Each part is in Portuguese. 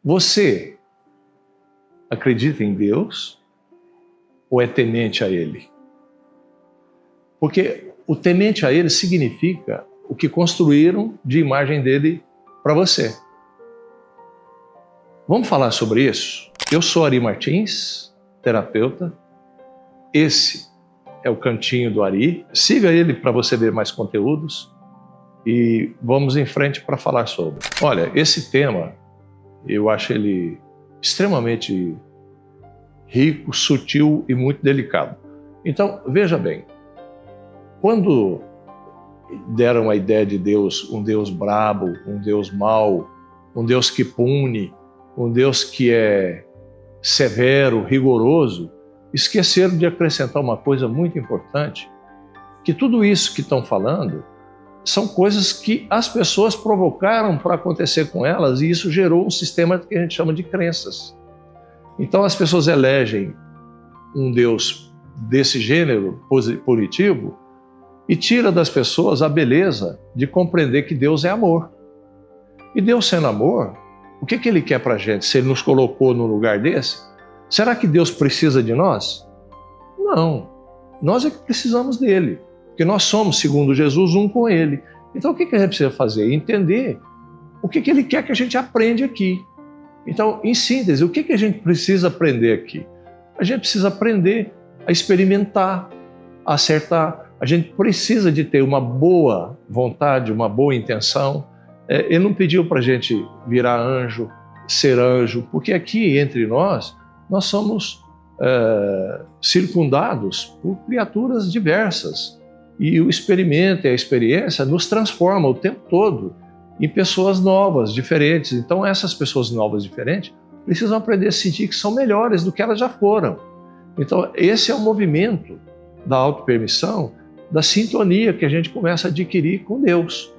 Você acredita em Deus ou é temente a Ele? Porque o temente a Ele significa o que construíram de imagem dele para você. Vamos falar sobre isso? Eu sou Ari Martins, terapeuta. Esse é o Cantinho do Ari. Siga ele para você ver mais conteúdos e vamos em frente para falar sobre. Olha, esse tema, eu acho ele extremamente rico, sutil e muito delicado. Então, veja bem, quando deram a ideia de Deus, um Deus brabo, um Deus mau, um Deus que pune, um Deus que é severo, rigoroso, esqueceram de acrescentar uma coisa muito importante, que tudo isso que estão falando são coisas que as pessoas provocaram para acontecer com elas, e isso gerou um sistema que a gente chama de crenças. Então as pessoas elegem um Deus desse gênero positivo e tira das pessoas a beleza de compreender que Deus é amor. E Deus sendo amor, o que Ele quer para a gente, se Ele nos colocou num lugar desse? Será que Deus precisa de nós? Não, nós é que precisamos dele, porque nós somos, segundo Jesus, um com Ele. Então o que a gente precisa fazer? Entender o que Ele quer que a gente aprenda aqui. Então, em síntese, o que a gente precisa aprender aqui? A gente precisa aprender a experimentar, a acertar. A gente precisa de ter uma boa vontade, uma boa intenção. Ele não pediu para a gente virar anjo, ser anjo, porque aqui entre nós somos circundados por criaturas diversas. E o experimento e a experiência nos transforma o tempo todo em pessoas novas, diferentes. Então essas pessoas novas, diferentes, precisam aprender a sentir que são melhores do que elas já foram. Então esse é o movimento da autopermissão, da sintonia que a gente começa a adquirir com Deus,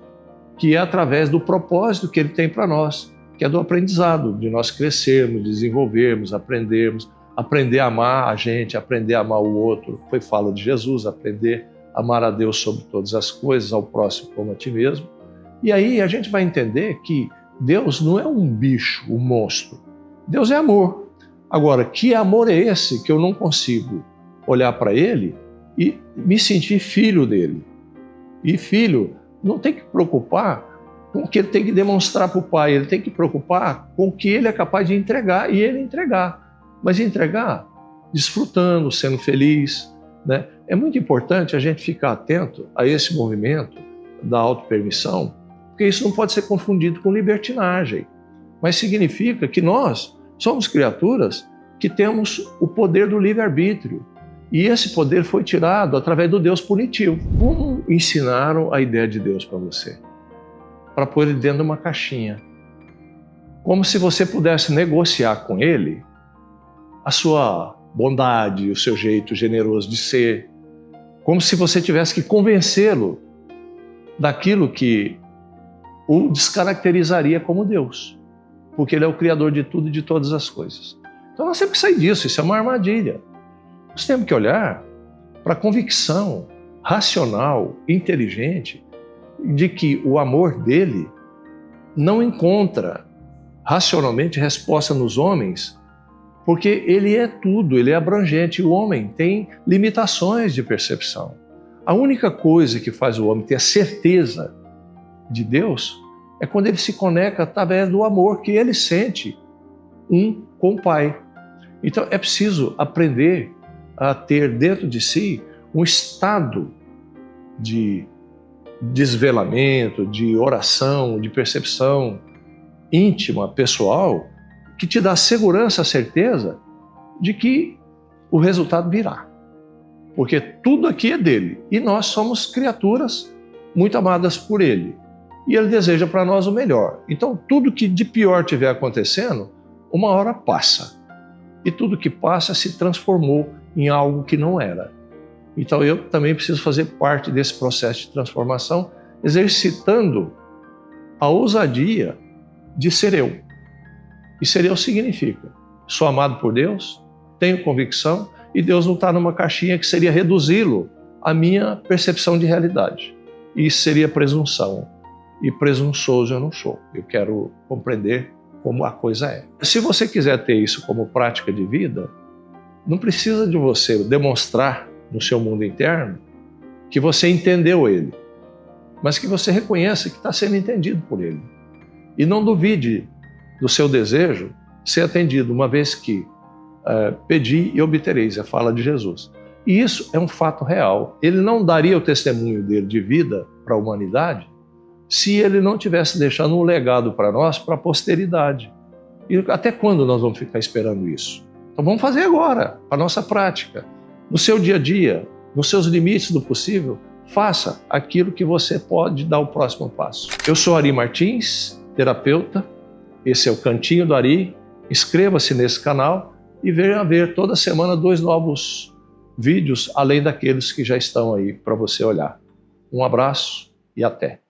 que é através do propósito que Ele tem para nós, que é do aprendizado, de nós crescermos, desenvolvermos, aprendermos, aprender a amar a gente, aprender a amar o outro. Foi fala de Jesus, aprender a amar a Deus sobre todas as coisas, ao próximo como a ti mesmo. E aí a gente vai entender que Deus não é um bicho, um monstro. Deus é amor. Agora, que amor é esse que eu não consigo olhar para Ele e me sentir filho dele? E filho não tem que preocupar com o que ele tem que demonstrar para o pai, ele tem que preocupar com o que ele é capaz de entregar e ele entregar. Mas entregar desfrutando, sendo feliz, né? É muito importante a gente ficar atento a esse movimento da autopermissão, porque isso não pode ser confundido com libertinagem, mas significa que nós somos criaturas que temos o poder do livre-arbítrio. E esse poder foi tirado através do Deus punitivo. Como ensinaram a ideia de Deus para você? Para pôr ele dentro de uma caixinha. Como se você pudesse negociar com ele a sua bondade, o seu jeito generoso de ser. Como se você tivesse que convencê-lo daquilo que o descaracterizaria como Deus. Porque ele é o Criador de tudo e de todas as coisas. Então nós temos que sair disso, isso é uma armadilha. Nós temos que olhar para a convicção racional, inteligente, de que o amor dele não encontra racionalmente resposta nos homens, porque ele é tudo, ele é abrangente. E o homem tem limitações de percepção. A única coisa que faz o homem ter a certeza de Deus é quando ele se conecta através do amor que ele sente um com o Pai. Então é preciso aprender a ter dentro de si um estado de desvelamento, de oração, de percepção íntima, pessoal, que te dá segurança, certeza de que o resultado virá. Porque tudo aqui é dele e nós somos criaturas muito amadas por ele. E ele deseja para nós o melhor. Então tudo que de pior estiver acontecendo, uma hora passa. E tudo que passa se transformou em algo que não era. Então eu também preciso fazer parte desse processo de transformação, exercitando a ousadia de ser eu. E ser eu significa, sou amado por Deus, tenho convicção, e Deus não está numa caixinha que seria reduzi-lo à minha percepção de realidade. E isso seria presunção. E presunçoso eu não sou. Eu quero compreender como a coisa é. Se você quiser ter isso como prática de vida, não precisa de você demonstrar no seu mundo interno que você entendeu ele, mas que você reconheça que está sendo entendido por ele. E não duvide do seu desejo ser atendido, uma vez que pedi e obtereis, é a fala de Jesus. E isso é um fato real. Ele não daria o testemunho dele de vida para a humanidade se ele não tivesse deixando um legado para nós, para a posteridade. E até quando nós vamos ficar esperando isso? Então vamos fazer agora, para a nossa prática. No seu dia a dia, nos seus limites do possível, faça aquilo que você pode dar o próximo passo. Eu sou Ari Martins, terapeuta. Esse é o Cantinho do Ari. Inscreva-se nesse canal e venha ver toda semana 2 novos vídeos, além daqueles que já estão aí para você olhar. Um abraço e até!